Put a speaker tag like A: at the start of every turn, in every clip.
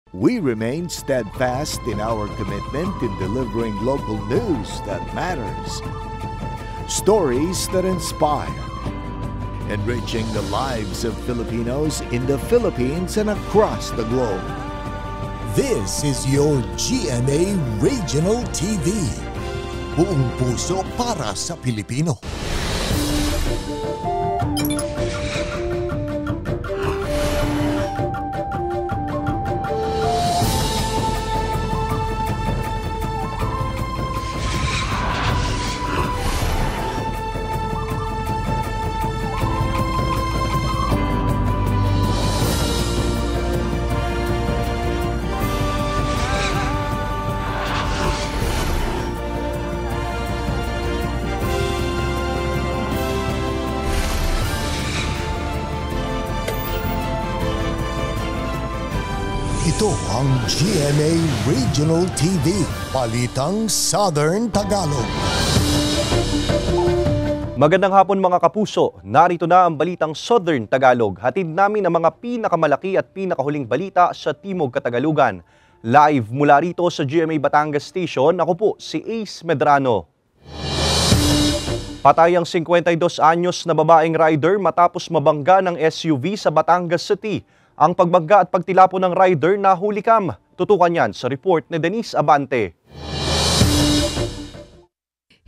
A: We remain steadfast in our commitment in delivering local news that matters. Stories that inspire. Enriching the lives of Filipinos in the Philippines and across the globe.
B: This is your GMA Regional TV. Buong puso para sa Pilipino. Ito ang GMA Regional TV, Balitang Southern Tagalog.
C: Magandang hapon mga kapuso, narito na ang Balitang Southern Tagalog. Hatid namin ang mga pinakamalaki at pinakahuling balita sa Timog Katagalugan. Live mula rito sa GMA Batangas Station, ako po si Ace Medrano. Patay ang 52 anyos na babaeng rider matapos mabangga ng SUV sa Batangas City. Ang pagbangga at pagtilapo ng rider na hulikam. Tutukan yan sa report ni Denise Abante.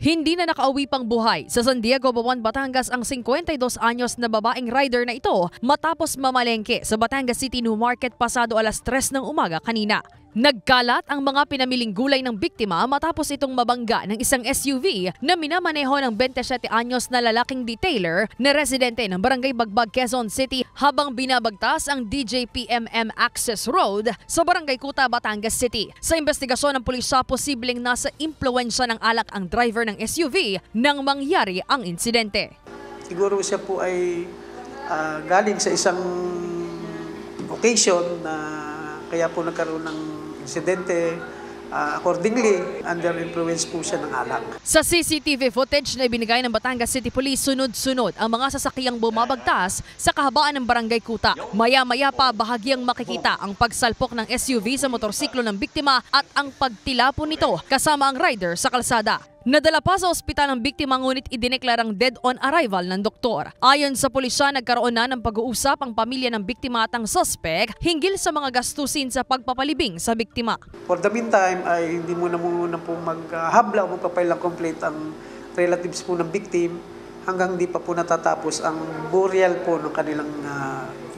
D: Hindi na nakauwi pang buhay sa San Diego, Butuan, Batangas ang 52 anyos na babaeng rider na ito matapos mamalengke sa Batangas City New Market pasado alas 3 ng umaga kanina. Nagkalat ang mga pinamiling gulay ng biktima matapos itong mabangga ng isang SUV na minamaneho ng 27 anyos na lalaking detailer na residente ng Barangay Bagbag, Quezon City habang binabagtas ang DJPMM Access Road sa Barangay Kuta, Batangas City. Sa investigasyon ng pulisya, posibleng nasa impluwensya ng alak ang driver ng SUV nang mangyari ang insidente.
E: Siguro siya po ay galing sa isang occasion na kaya po nagkaroon ng insidente. Accordingly, under influence po siya ng alak.
D: Sa CCTV footage na ibinigay ng Batangas City Police, sunod-sunod ang mga sasakyang bumabagtas sa kahabaan ng Barangay Kuta. Maya-maya pa bahagyang makikita ang pagsalpok ng SUV sa motorsiklo ng biktima at ang pagtilapo nito kasama ang rider sa kalsada. Nadala pa sa ospital ng biktima ngunit idineklarang dead on arrival ng doktor. Ayon sa pulisya, nagkaroon na ng pag-uusap ang pamilya ng biktima at ang suspect hinggil sa mga gastusin sa pagpapalibing sa biktima.
E: For the meantime ay hindi muna po maghabla o magpapail ng complaint ang relatives po ng victim hanggang di pa po natatapos ang burial po ng kanilang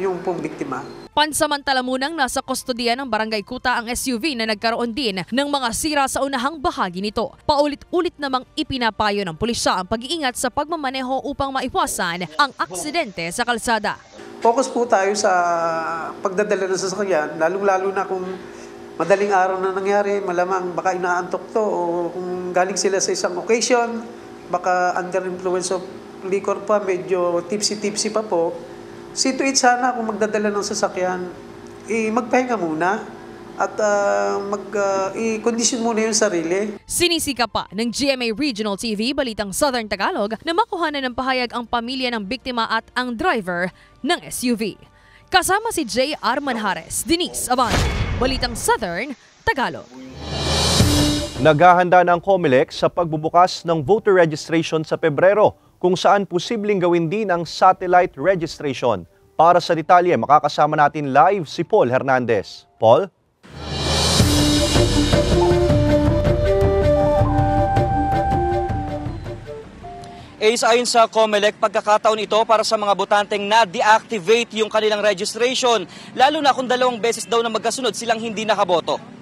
E: yung pong biktima.
D: Pansamantala munang nasa kustodiya ng Barangay Kuta ang SUV na nagkaroon din ng mga sira sa unahang bahagi nito. Paulit-ulit namang ipinapayo ng pulisya ang pag-iingat sa pagmamaneho upang maiwasan ang aksidente sa kalsada.
E: Focus po tayo sa pagdadala ng sasakyan, lalong-lalo na kung madaling araw na nangyari, malamang baka inaantok to o kung galing sila sa isang occasion, baka under influence of liquor pa, medyo tipsy-tipsy pa po. See to it sana kung magdadala ng sasakyan, magpahinga muna at i-condition muna yung sarili.
D: Sinisika pa ng GMA Regional TV, Balitang Southern Tagalog, na makuhanan ng pahayag ang pamilya ng biktima at ang driver ng SUV. Kasama si J.R. Manjares, Denise Abante, Balitang Southern Tagalog.
C: Naghahanda na ang COMELEC sa pagbubukas ng voter registration sa Pebrero, kung saan posibleng gawin din ang satellite registration. Para sa detalye, makakasama natin live si Paul Hernandez. Paul?
F: Ayon sa COMELEC, pagkakataon ito para sa mga botanteng na-deactivate yung kanilang registration, lalo na kung 2 beses daw na magkasunod silang hindi nakaboto.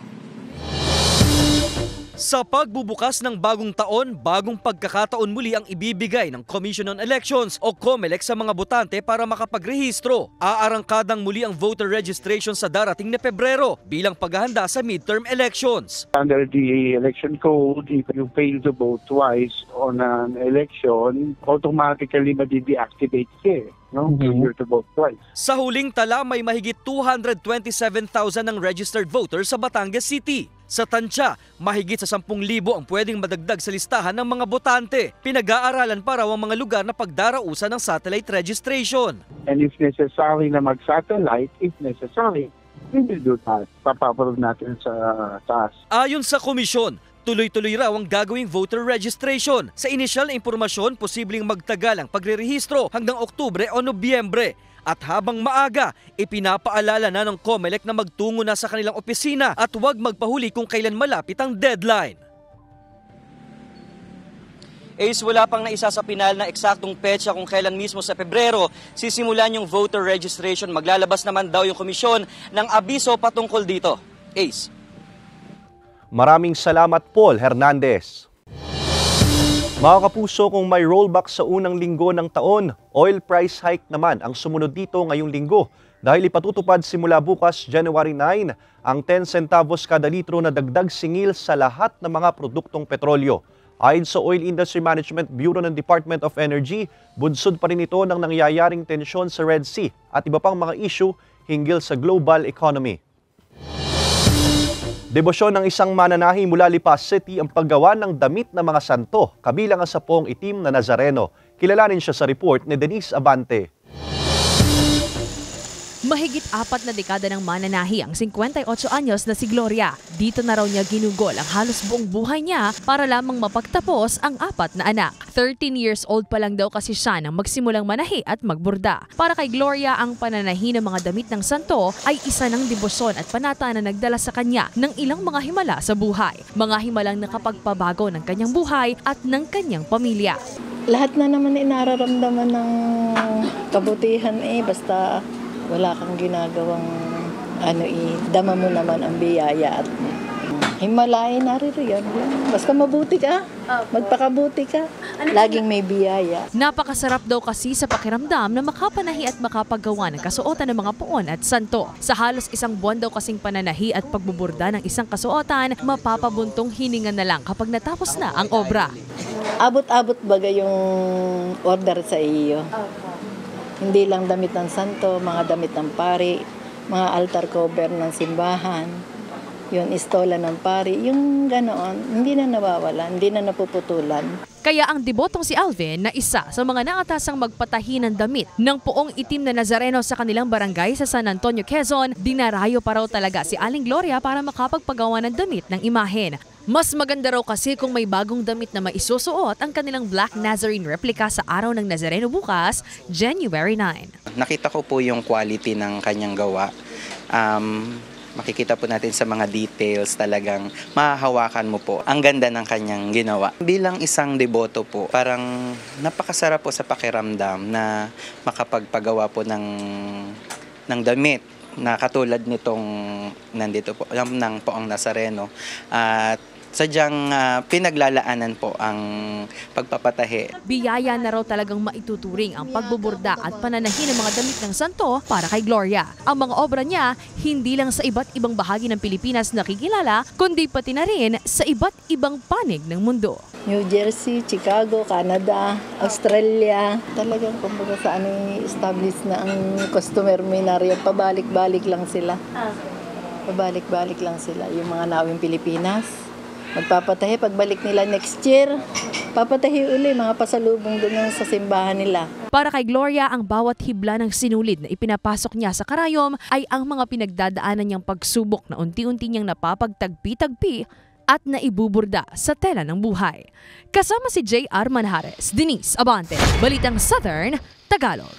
F: Sa pagbubukas ng bagong taon, bagong pagkakataon muli ang ibibigay ng Commission on Elections o COMELEC sa mga botante para makapagrehistro. Aarangkadang muli ang voter registration sa darating na Pebrero bilang paghahanda sa midterm elections.
G: Under the election code, if you fail to vote twice on an election, automatically madi-deactivate siya. No? To vote twice.
F: Sa huling tala, may mahigit 227,000 ang registered voters sa Batangas City. Sa tansya, mahigit sa 10,000 ang pwedeng madagdag sa listahan ng mga botante. Pinag-aaralan pa raw ang mga lugar na pagdarausan ng satellite registration.
G: And if necessary na mag-satellite, if necessary, we will do that. Papaprove natin sa taas.
F: Ayon sa komisyon, tuloy-tuloy raw ang gagawing voter registration. Sa inisyal na impormasyon, posibleng magtagal ang pagrerehistro hanggang Oktubre o Nobyembre. At habang maaga, ipinapaalala na ng COMELEC na magtungo na sa kanilang opisina at huwag magpahuli kung kailan malapit ang deadline.
H: Ace, wala pang naisa sa pinal na eksaktong petsa kung kailan mismo sa Pebrero sisimulan yung voter registration. Maglalabas naman daw yung komisyon ng abiso patungkol dito. Ace.
C: Maraming salamat, Paul Hernandez. Mga kapuso, kung may rollback sa unang linggo ng taon, oil price hike naman ang sumunod dito ngayong linggo dahil ipatutupad simula bukas January 9 ang 10 centavos kada litro na dagdag singil sa lahat ng mga produktong petrolyo. Ayon sa Oil Industry Management Bureau ng Department of Energy, bunsod pa rin ito ng nangyayaring tensyon sa Red Sea at iba pang mga issue hinggil sa global economy. Debosyon ng isang mananahi mula Lipas City ang paggawa ng damit ng mga santo, kabilang ang sapong itim na Nazareno. Kilalanin siya sa report ni Denise Abante.
D: Mahigit 4 na dekada ng mananahi ang 58 anyos na si Gloria. Dito na raw niya ginugol ang halos buong buhay niya para lamang mapagtapos ang 4 na anak. 13 years old pa lang daw kasi siya nang magsimulang manahi at magburda. Para kay Gloria, ang pananahi ng mga damit ng santo ay isa ng debosyon at panata na nagdala sa kanya ng ilang mga himala sa buhay. Mga himalang nakapagpabago ng kanyang buhay at ng kanyang pamilya.
I: Lahat na naman nararamdaman ng kabutihan basta wala kang ginagawang dama mo naman ang biyaya at himalayan naririyan. Basta mabuti ka, magpakabuti ka, laging may biyaya.
D: Napakasarap daw kasi sa pakiramdam na makapanahi at makapagawa ng kasuotan ng mga puon at santo. Sa halos 1 buwan daw kasing pananahi at pagbuburda ng isang kasuotan, mapapabuntong hininga na lang kapag natapos na ang obra.
I: Abot-abot baga yung order sa iyo. Hindi lang damit ng santo, mga damit ng pari, mga altar cover ng simbahan, yung istola ng pari, yung ganoon, hindi na nawawala, hindi na napuputulan.
D: Kaya ang debotong si Alvin na isa sa mga naatasang magpatahi ng damit ng puong itim na Nazareno sa kanilang barangay sa San Antonio, Quezon, dinarayo pa raw talaga si Aling Gloria para makapagpagawa ng damit ng imahen. Mas maganda raw kasi kung may bagong damit na maisusuot ang kanilang Black Nazarene replica sa araw ng Nazareno bukas, January 9.
J: Nakita ko po yung quality ng kanyang gawa. Makikita po natin sa mga details, talagang mahahawakan mo po ang ganda ng kanyang ginawa. Bilang isang deboto po, parang napakasarap po sa pakiramdam na makapagpagawa po ng damit na katulad nitong nandito po, ng Poong Nazareno. At sadyang pinaglalaanan po ang pagpapatahi.
D: Biyaya na raw talagang maituturing ang pagbuburda at pananahi ng mga damit ng santo para kay Gloria. Ang mga obra niya, hindi lang sa iba't ibang bahagi ng Pilipinas nakikilala, kundi pati na rin sa iba't ibang panig ng mundo.
I: New Jersey, Chicago, Canada, Australia. Talagang kumbaga saan establish na ang customer minaryo. Pabalik-balik lang sila. Pabalik-balik lang sila. Yung mga nawing Pilipinas. Magpapatahi, pagbalik nila next year, papatahi uli mga pasalubong doon sa simbahan nila.
D: Para kay Gloria, ang bawat hibla ng sinulid na ipinapasok niya sa karayom ay ang mga pinagdadaanan niyang pagsubok na unti-unti niyang napapagtagpi-tagpi at naibuburda sa tela ng buhay. Kasama si J.R. Manjares, Denise Abante, Balitang Southern Tagalog.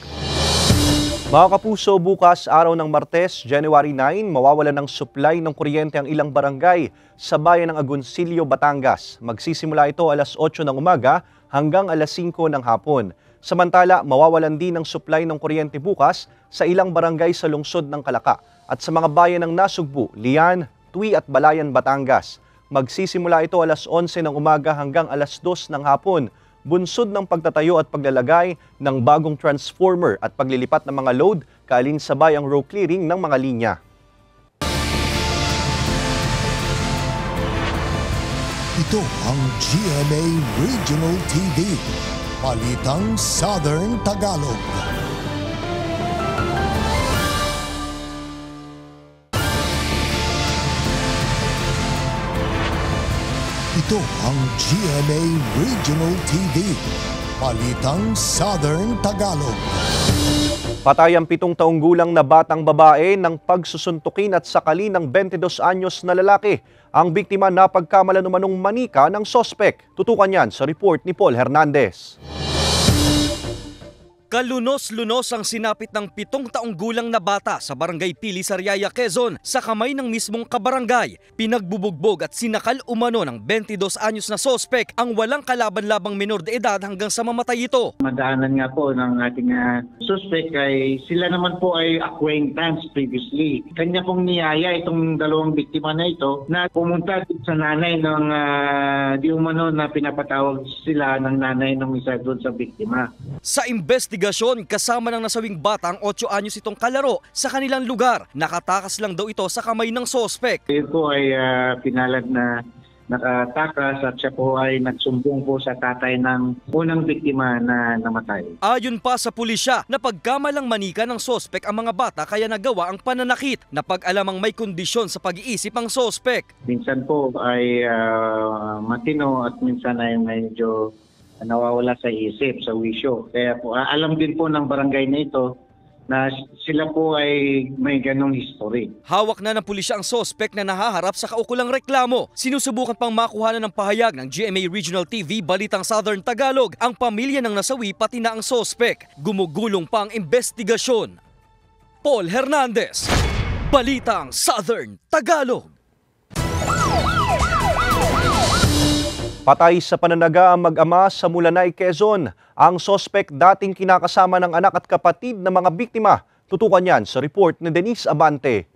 C: Mga kapuso, bukas araw ng Martes, January 9, mawawalan ng supply ng kuryente ang ilang barangay sa bayan ng Agoncillo, Batangas. Magsisimula ito alas 8 ng umaga hanggang alas 5 ng hapon. Samantala, mawawalan din ng supply ng kuryente bukas sa ilang barangay sa lungsod ng Calaca at sa mga bayan ng Nasugbu, Lian, Tui at Balayan, Batangas. Magsisimula ito alas 11 ng umaga hanggang alas 2 ng hapon. Bunsod ng pagtatayo at paglalagay ng bagong transformer at paglilipat ng mga load kaalinsabay ang row clearing ng mga linya.
B: Ito ang GMA Regional TV, Balitang Southern Tagalog. Ito ang GMA Regional TV, Balitang Southern Tagalog.
C: Patay ang 7 taong gulang na batang babae ng pagsusuntukin at sakali ng 22 anyos na lalaki. Ang biktima na pagkamalan umanong manika ng sospek. Tutukan yan sa report ni Paul Hernandez.
F: Kalunos-lunos ang sinapit ng 7 taong gulang na bata sa barangay Pili, Sariaya, Quezon sa kamay ng mismong kabarangay. Pinagbubugbog at sinakal umano ng 22 anyos na sospek ang walang kalaban-labang menor de edad hanggang sa mamatay ito.
G: Madaanan nga po ng ating suspect ay sila naman po ay acquaintance previously. Kanya pong niyaya itong 2 biktima na ito na pumunta sa nanay ng di umano na pinapatawag sila ng nanay ng isa doon sa biktima.
F: Sa investigasyon, kasama ng nasawing bata ang 8 anyos itong kalaro sa kanilang lugar. Nakatakas lang daw ito sa kamay ng sospek.
G: Ito po ay pinalad na nakatakas at siya po ay nagsumbong po sa tatay ng unang biktima na namatay.
F: Ayon pa sa pulisya, napagkamalang manika ng sospek ang mga bata kaya nagawa ang pananakit. Napag-alamang may kondisyon sa pag-iisip ang sospek.
G: Minsan po ay matino at minsan ay medyo nawawala sa isip, sa wisyo. Kaya po, alam din po ng barangay na ito na sila po ay may ganong history.
F: Hawak na ng pulisya ang sospek na nahaharap sa kaukulang reklamo. Sinusubukan pang makuha ng pahayag ng GMA Regional TV Balitang Southern Tagalog ang pamilya ng nasawi pati na ang sospek. Gumugulong pa ang investigasyon. Paul Hernandez, Balitang Southern Tagalog.
C: Patay sa pananaga ang mag-ama sa Mulanay, Quezon. Ang sospek dating kinakasama ng anak at kapatid ng mga biktima. Tutukan yan sa report ni Denise Abante.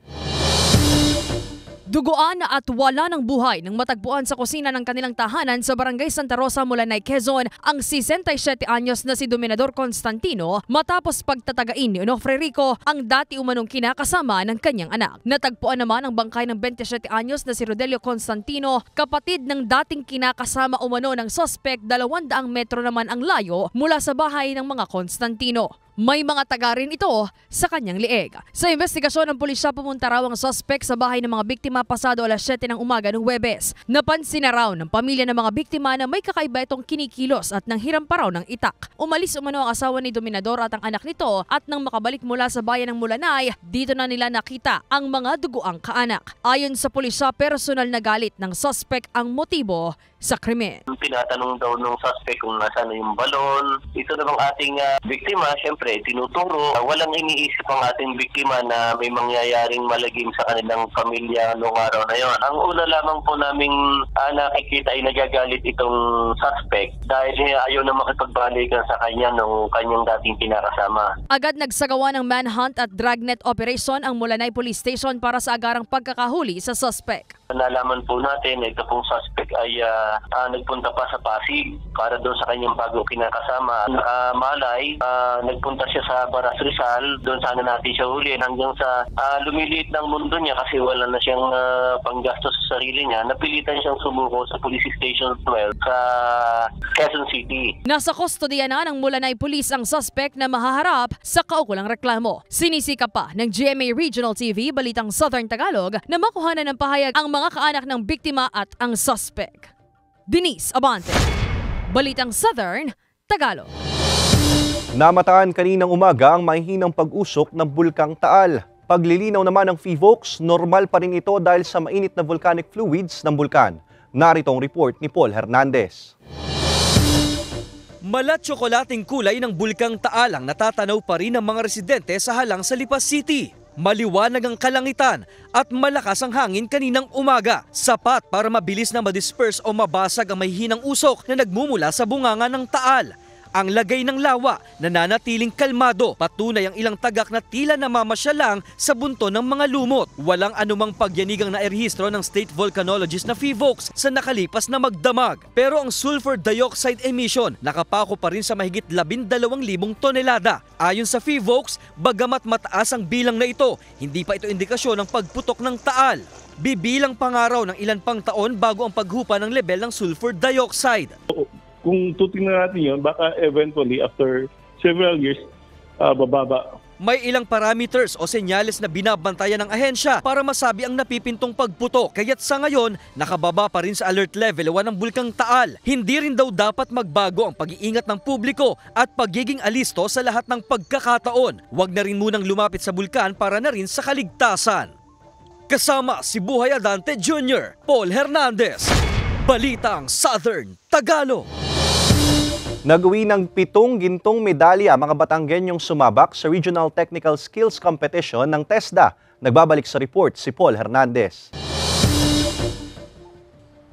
D: Duguan at wala ng buhay nang matagpuan sa kusina ng kanilang tahanan sa Barangay Santa Rosa, Mulanay, Quezon ang 67 anyos na si Dominador Constantino matapos pagtatagain ni Onofre Rico ang dati umanong kinakasama ng kanyang anak. Natagpuan naman ang bangkay ng 27 anyos na si Rodelio Constantino, kapatid ng dating kinakasama umano ng sospek. 200 metro naman ang layo mula sa bahay ng mga Constantino. May mga taga rin ito sa kanyang lieg. Sa investigasyon ng pulisya, pumunta raw ang suspect sa bahay ng mga biktima pasado alas 7 ng umaga ng Huwebes. Napansin na raw ng pamilya ng mga biktima na may kakaiba itong kinikilos at nanghiram pa raw ng itak. Umalis umano ang asawa ni Dominador at ang anak nito at nang makabalik mula sa bayan ng Mulanay, dito na nila nakita ang mga duguang kaanak. Ayon sa pulisya, personal na galit ng suspect ang motibo sa krimen.
K: Tinatanong daw ng suspect kung nasaan yung balon. Ito namang ating biktima, syempre, tinuturo. Walang iniisip ang ating biktima na may mangyayaring malagim sa kanilang pamilya noong araw na yon. Ang una lamang po naming nakikita ay nagagalit itong suspect dahil ayaw na makipagbalikan sa kanya nung kanyang dating kinakasama.
D: Agad nagsagawa ng manhunt at dragnet operation ang Mulanay Police Station para sa agarang pagkakahuli sa suspect.
K: Nalaman po natin ito pong suspect ay nagpunta pa sa Pasig para doon sa kanyang bago kinakasama. Malay, nagpunta siya sa Baras Rizal, doon sana natin siya huli hanggang sa lumiliit ng mundo niya kasi wala na siyang panggastos sa sarili niya. Napilitan siyang sumuko sa Police Station 12 sa Quezon City.
D: Nasa kustodiya na ng Mulanay Police ang suspect na mahaharap sa kaukulang reklamo. Sinisika pa ng GMA Regional TV Balitang Southern Tagalog na makuhanan ng pahayag ang mga kaanak ng biktima at ang suspect. Denise Abante, Balitang Southern Tagalog.
C: Namataan kaninang umaga ang mahihinang pag-usok ng Bulkang Taal. Paglilinaw naman ng PHIVOLCS, normal pa rin ito dahil sa mainit na volcanic fluids ng bulkan. Narito ang report ni Paul Hernandez.
F: Malat-tsokolating kulay ng Bulkang Taal ang natatanaw pa rin ng mga residente sa halang sa Lipas City. Maliwanag ang kalangitan at malakas ang hangin kaninang umaga. Sapat para mabilis na madisperse o mabasag ang mahihinang usok na nagmumula sa bunganga ng Taal. Ang lagay ng lawa nananatiling kalmado, patunay ang ilang tagak na tila namamasyal lang sa bunto ng mga lumot. Walang anumang pagyanigang nairehistro ng state volcanologist na PHIVOLCS sa nakalipas na magdamag. Pero ang sulfur dioxide emission nakapako pa rin sa mahigit 12,000 tonelada. Ayon sa PHIVOLCS, bagamat mataas ang bilang na ito, hindi pa ito indikasyon ng pagputok ng Taal. Bibilang pangaraw ng ilan pang taon bago ang paghupa ng level ng sulfur dioxide.
L: Kung tutingnan natin yun, baka eventually after several years, bababa
F: May ilang parameters o senyales na binabantayan ng ahensya para masabi ang napipintong pagputok. Kaya't sa ngayon, nakababa pa rin sa alert level 1 ng Bulkang Taal. Hindi rin daw dapat magbago ang pag-iingat ng publiko at pagiging alisto sa lahat ng pagkakataon. Huwag na rin munang lumapit sa bulkan para na rin sa kaligtasan. Kasama si Buhay Adante Jr., Paul Hernandez, Balitang Southern Tagalog.
C: Nag-uwi ng 7 gintong medalya mga Batanggenyong sumabak sa Regional Technical Skills Competition ng TESDA. Nagbabalik sa report si Paul Hernandez.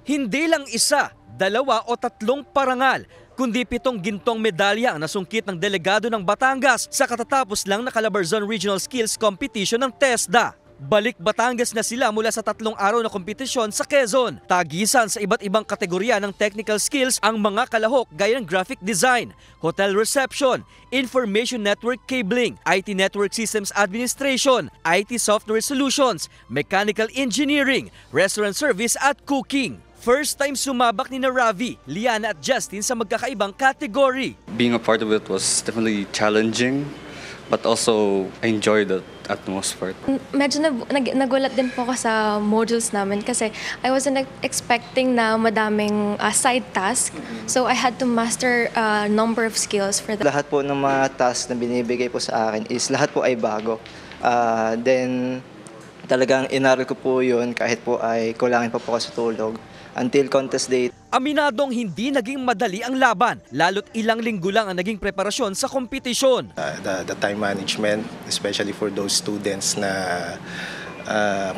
F: Hindi lang 1, 2 o 3 parangal, kundi 7 gintong medalya ang nasungkit ng delegado ng Batangas sa katatapos lang na Calabarzon Regional Skills Competition ng TESDA. Balik Batangas na sila mula sa 3 araw na kompetisyon sa Quezon. Tagisan sa iba't ibang kategorya ng technical skills ang mga kalahok gaya ng graphic design, hotel reception, information network cabling, IT network systems administration, IT software solutions, mechanical engineering, restaurant service at cooking. First time sumabak ni Ravi, Liana at Justin sa magkakaibang category.
L: Being a part of it was definitely challenging, but also I enjoyed the atmosphere.
M: Medyo nagulat din po ako sa modules namin kasi I wasn't expecting na madaming side task. So I had to master a number of skills for that.
N: Lahat po ng mga tasks na binibigay po sa akin is lahat po ay bago. Then talagang inaral ko po yun kahit po ay kulangin pa po ako sa tulog. Until contest date.
F: Aminadong hindi naging madali ang laban, lalo't ilang linggo lang ang naging preparasyon sa kompetisyon.
O: The time management, especially for those students na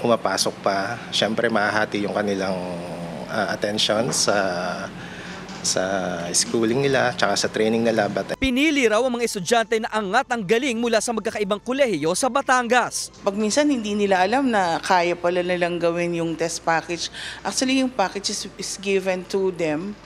O: pumapasok pa, syempre mahahati yung kanilang attention sa schooling nila tsaka sa training nila.
F: Pinili raw ang mga estudyante na angat ang galing mula sa magkakaibang kolehiyo sa Batangas.
P: Pag minsan hindi nila alam na kaya pala nilang gawin yung test package. Actually yung package is given to them,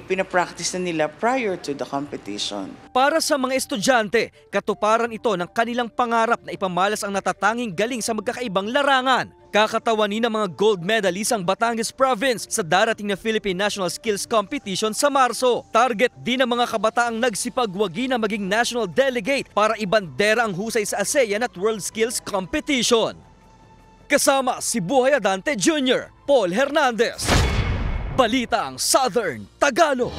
P: pinapractice na nila prior to the competition.
F: Para sa mga estudyante, katuparan ito ng kanilang pangarap na ipamalas ang natatanging galing sa magkakaibang larangan. Kakatawanin ng mga gold medalist ang Batangas Province sa darating na Philippine National Skills Competition sa Marso. Target din ng mga kabataang nagsipagwagi na maging national delegate para ibandera ang husay sa ASEAN at World Skills Competition. Kasama si Buhay Adante Jr., Paul Hernandez, Balitang Southern Tagalog.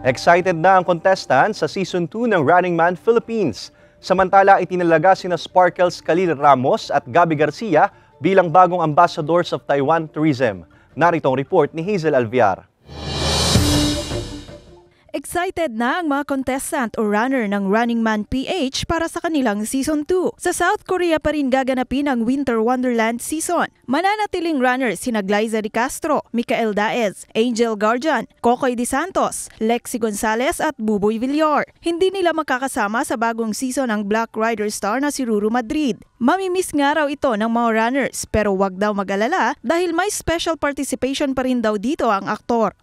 C: Excited na ang contestant sa Season 2 ng Running Man Philippines. Samantala, itinalaga sina Sparkles Khalil Ramos at Gabby Garcia bilang bagong ambassadors of Taiwan Tourism. Narito ang report ni Hazel Alviar.
Q: Excited na ang mga contestant o runner ng Running Man PH para sa kanilang Season 2. Sa South Korea pa rin gaganapin ang Winter Wonderland season. Mananatiling runners sina Glyza de Castro, Micael Daez, Angel Guardian, Kokoy De Santos, Lexi Gonzalez at Buboy Villar. Hindi nila makakasama sa bagong season ang Black Rider star na si Ruru Madrid. Mamimiss nga raw ito ng mga runners pero wag daw mag-alala dahil may special participation pa rin daw dito ang aktor.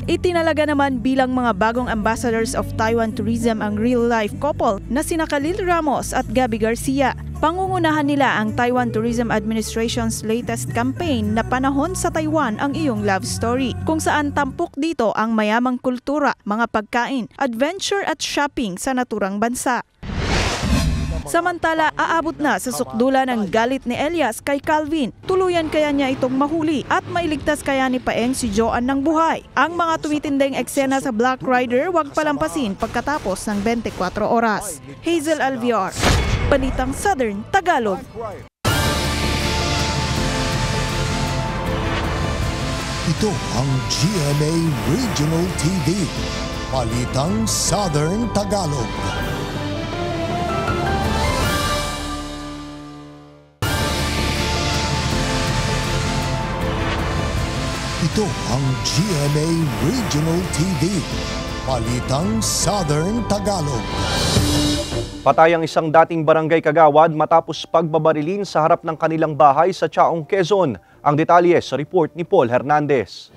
Q: Itinalaga naman bilang mga bagong ambassadors of Taiwan Tourism ang real-life couple na sina Khalil Ramos at Gabby Garcia. Pangungunahan nila ang Taiwan Tourism Administration's latest campaign na Panahon sa Taiwan ang iyong love story, kung saan tampok dito ang mayamang kultura, mga pagkain, adventure at shopping sa naturang bansa. Samantala, aabot na sa sukdulan ng galit ni Elias kay Calvin. Tuluyan kaya niya itong mahuli at mailigtas kaya ni Paeng si Joan ng buhay. Ang mga tumitinding eksena sa Black Rider wag palampasin pagkatapos ng 24 oras. Hazel Alviar, Balitang Southern Tagalog.
B: Ito ang GMA Regional TV, Balitang Southern Tagalog. Ito ang GMA Regional TV, Balitang Southern Tagalog.
C: Patay ang isang dating barangay kagawad matapos pagbabarilin sa harap ng kanilang bahay sa Chaong, Quezon. Ang detalye sa report ni Paul Hernandez.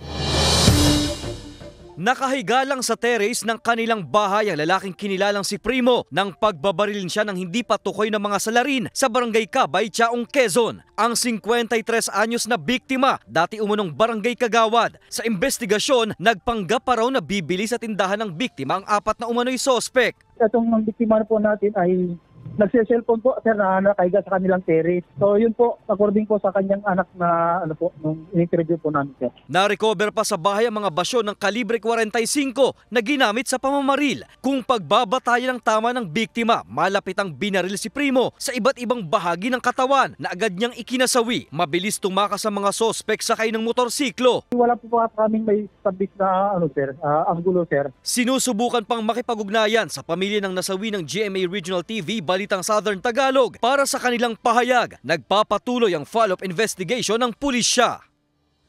F: Nakahiga lang sa terrace ng kanilang bahay ang lalaking kinilalang si Primo nang pagbabarilin siya ng hindi patukoy ng mga salarin sa barangay Cabay, Chaong, Quezon. Ang 53 anyos na biktima, dati umunong barangay Kagawad. Sa investigasyon, nagpanggap pa raw na bibili sa tindahan ng biktima ang 4 na umano'y sospek.
R: Itong biktima po natin ay nagse-cellphone po, sir, na nakahiga sa kanilang terrace. So yun po, according po sa kanyang anak na nung in-interview po namin, sir.
F: Na-recover pa sa bahay ang mga basyo ng kalibre 45 na ginamit sa pamamaril. Kung pagbabatayan ng tama ng biktima, malapit ang binaril si Primo sa iba't ibang bahagi ng katawan na agad niyang ikinasawi. Mabilis tumakas ang mga sospek sakay ng motorsiklo.
R: Wala po kaming may established na sir, anggulo, sir.
F: Sinusubukan pang makipag-ugnayan sa pamilya ng nasawi ng GMA Regional TV Balitang Southern Tagalog para sa kanilang pahayag. Nagpapatuloy ang follow-up investigation ng pulisya.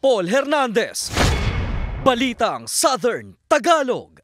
F: Paul Hernandez, Balitang Southern Tagalog.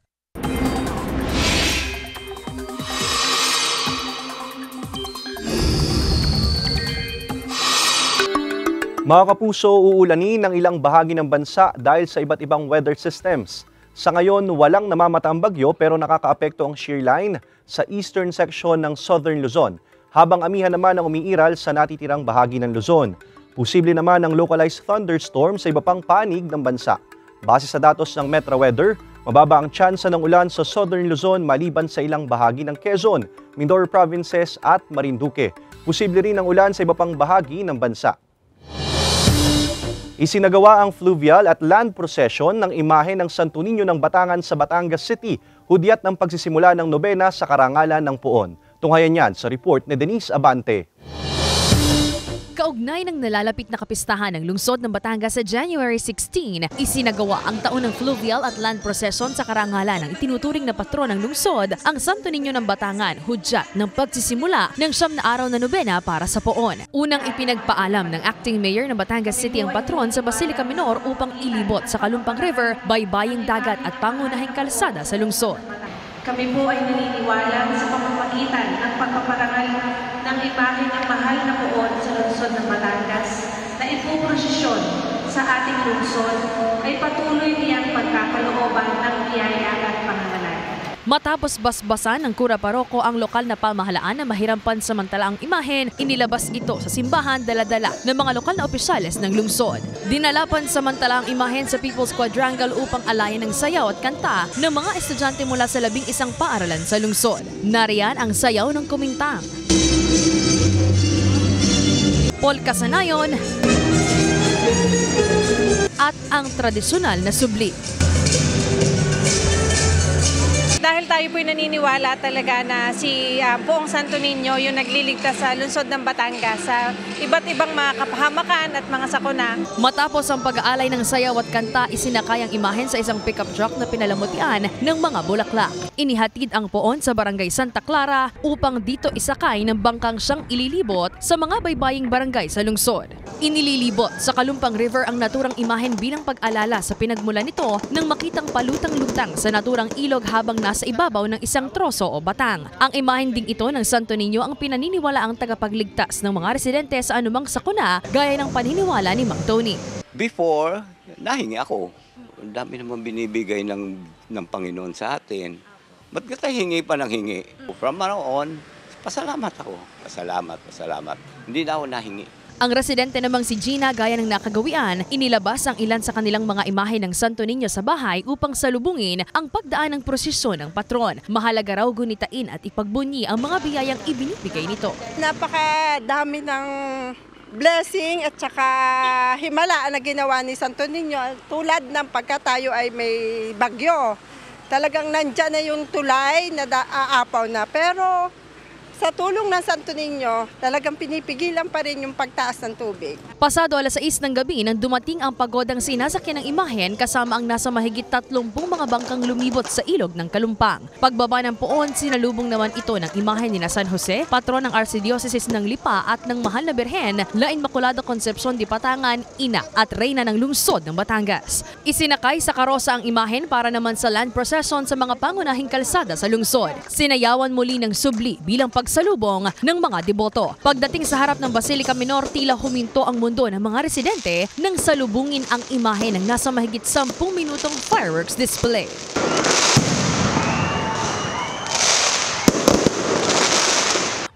C: Mga kapuso, uulanin ng ilang bahagi ng bansa dahil sa iba't ibang weather systems. Sa ngayon, walang namamatang bagyo pero nakakaapekto ang shear line sa eastern section ng Southern Luzon, habang amihan naman ang umiiral sa natitirang bahagi ng Luzon. Posible naman ang localized thunderstorm sa iba pang panig ng bansa. Base sa datos ng Metro Weather, mababa ang tsansa ng ulan sa Southern Luzon maliban sa ilang bahagi ng Quezon, Mindoro Provinces at Marinduque. Posible rin ang ulan sa iba pang bahagi ng bansa. Isinagawa ang fluvial at land procession ng imahe ng Santo Niño ng Batangan sa Batangas City, hudyat ng pagsisimula ng nobena sa karangalan ng Puon. Tunghayan yan sa report ni Denise Abante.
D: Kaugnay ng nalalapit na kapistahan ng lungsod ng Batangas sa January 16, isinagawa ang taon ng fluvial at land procession sa karangalan ng itinuturing na patron ng lungsod, ang Santo Niño ng Batangan, hudyat ng pagsisimula ng 9 na araw na nobena para sa Puon. Unang ipinagpaalam ng acting mayor ng Batangas City ang patron sa Basilica Minor upang ilibot sa Kalumpang River, baybaying dagat at pangunahing kalsada sa lungsod.
S: Kami po ay naniniwala sa pamamagitan ng pagpaparangal ng imahe ng mahal na Puon sa lungsod ng Batangas na ipoprosesyon sa ating lungsod ay patuloy niyang pagkakalooban ng biyaya at pangalan.
D: Matapos basbasan ng Kura Paroko ang lokal na pamahalaan na mahirampan samantala ang imahen, inilabas ito sa simbahan dala-dala ng mga lokal na opisyales ng lungsod. Dinalapan samantala ang imahen sa People's Quadrangle upang alayan ng sayaw at kanta ng mga estudyante mula sa 11 paaralan sa lungsod. Nariyan ang sayaw ng Kumintang, polka sanayon at ang tradisyonal na subli.
T: Dahil tayo po'y naniniwala talaga na si Poong Santo Niño yung nagliligtas sa lungsod ng Batangas sa iba't ibang mga kapahamakan at mga sakuna.
D: Matapos ang pag-aalay ng sayaw at kanta, isinakay ang imahen sa isang pickup truck na pinalamutian ng mga bulaklak. Inihatid ang Puon sa Barangay Santa Clara upang dito isakay ng bangkang siyang ililibot sa mga baybaying barangay sa lungsod. Inililibot sa Kalumpang River ang naturang imahen bilang pag-alala sa pinagmulan nito nang makitang palutang-lutang sa naturang ilog habang nasa ibabaw ng isang troso o batang. Ang imahen ding ito ng Santo Niño ang pinaniniwala ang tagapagligtas ng mga residente sa anumang sakuna gaya ng paniniwala ni Mang Tony.
U: Before, nahingi ako. Ang dami naman binibigay ng Panginoon sa atin. Ba't ka hingi pa ng hingi? From now on, pasalamat ako. Pasalamat. Hindi na ako nahingi.
D: Ang residente namang si Gina, gaya ng nakagawian, inilabas ang ilan sa kanilang mga imahe ng Santo Niño sa bahay upang salubungin ang pagdaan ng prosesyon ng patron. Mahalaga raw gunitain at ipagbunyi ang mga biyayang ibinibigay nito.
V: Napakadami ng blessing at saka himala na ginawa ni Santo Niño. Tulad ng pagka tayo ay may bagyo, talagang nandyan na yung tulay na aapaw na. Pero sa tulong ng Santo Niño, talagang pinipigilan pa rin yung pagtaas ng tubig.
D: Pasado 6:00 ng gabi nang dumating ang pagodang sinasakyan ng imahen kasama ang nasa mahigit 30 mga bangkang lumibot sa ilog ng Kalumpang. Pagbaba ng Puon, sinalubong naman ito ng imahen ni San Jose, patron ng Archdiocese ng Lipa at ng Mahal na Birhen, La Inmaculada Concepcion de Batangan, ina at reyna ng lungsod ng Batangas. Isinakay sa karosa ang imahen para naman sa land procession sa mga pangunahing kalsada sa lungsod. Sinayawan muli ng subli bilang pagsalubong ng mga deboto. Pagdating sa harap ng Basilica Minor, tila huminto ang mundo ng mga residente nang salubungin ang imahe ng nasa mahigit 10 minutong fireworks display.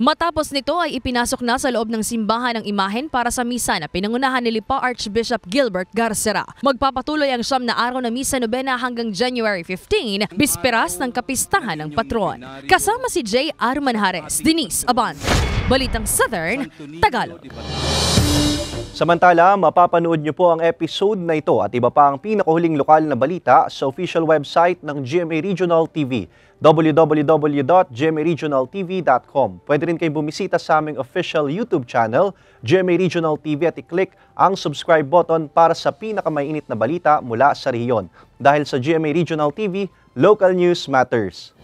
D: Matapos nito ay ipinasok na sa loob ng simbahan ang imahen para sa misa na pinangunahan ni Lipa Archbishop Gilbert Garcera. Magpapatuloy ang 9 na araw na misa nobena hanggang January 15, bisperas ng kapistahan ng patron. Kasama si J. R. Manjares, Denise Abante, Balitang Southern Tagalog.
C: Samantala, mapapanood niyo po ang episode na ito at iba pa ang pinakahuling lokal na balita sa official website ng GMA Regional TV, www.gmaregionaltv.com. Pwede rin kayo bumisita sa aming official YouTube channel, GMA Regional TV, at i-click ang subscribe button para sa pinakamainit na balita mula sa rehiyon. Dahil sa GMA Regional TV, local news matters.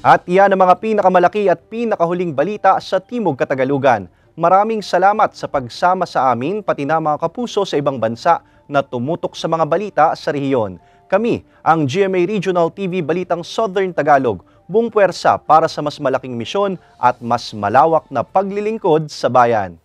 C: At yan ang mga pinakamalaki at pinakahuling balita sa Timog Katagalugan. Maraming salamat sa pagsama sa amin, pati na mga kapuso sa ibang bansa na tumutok sa mga balita sa rehiyon. Kami, ang GMA Regional TV Balitang Southern Tagalog, buong puwersa para sa mas malaking misyon at mas malawak na paglilingkod sa bayan.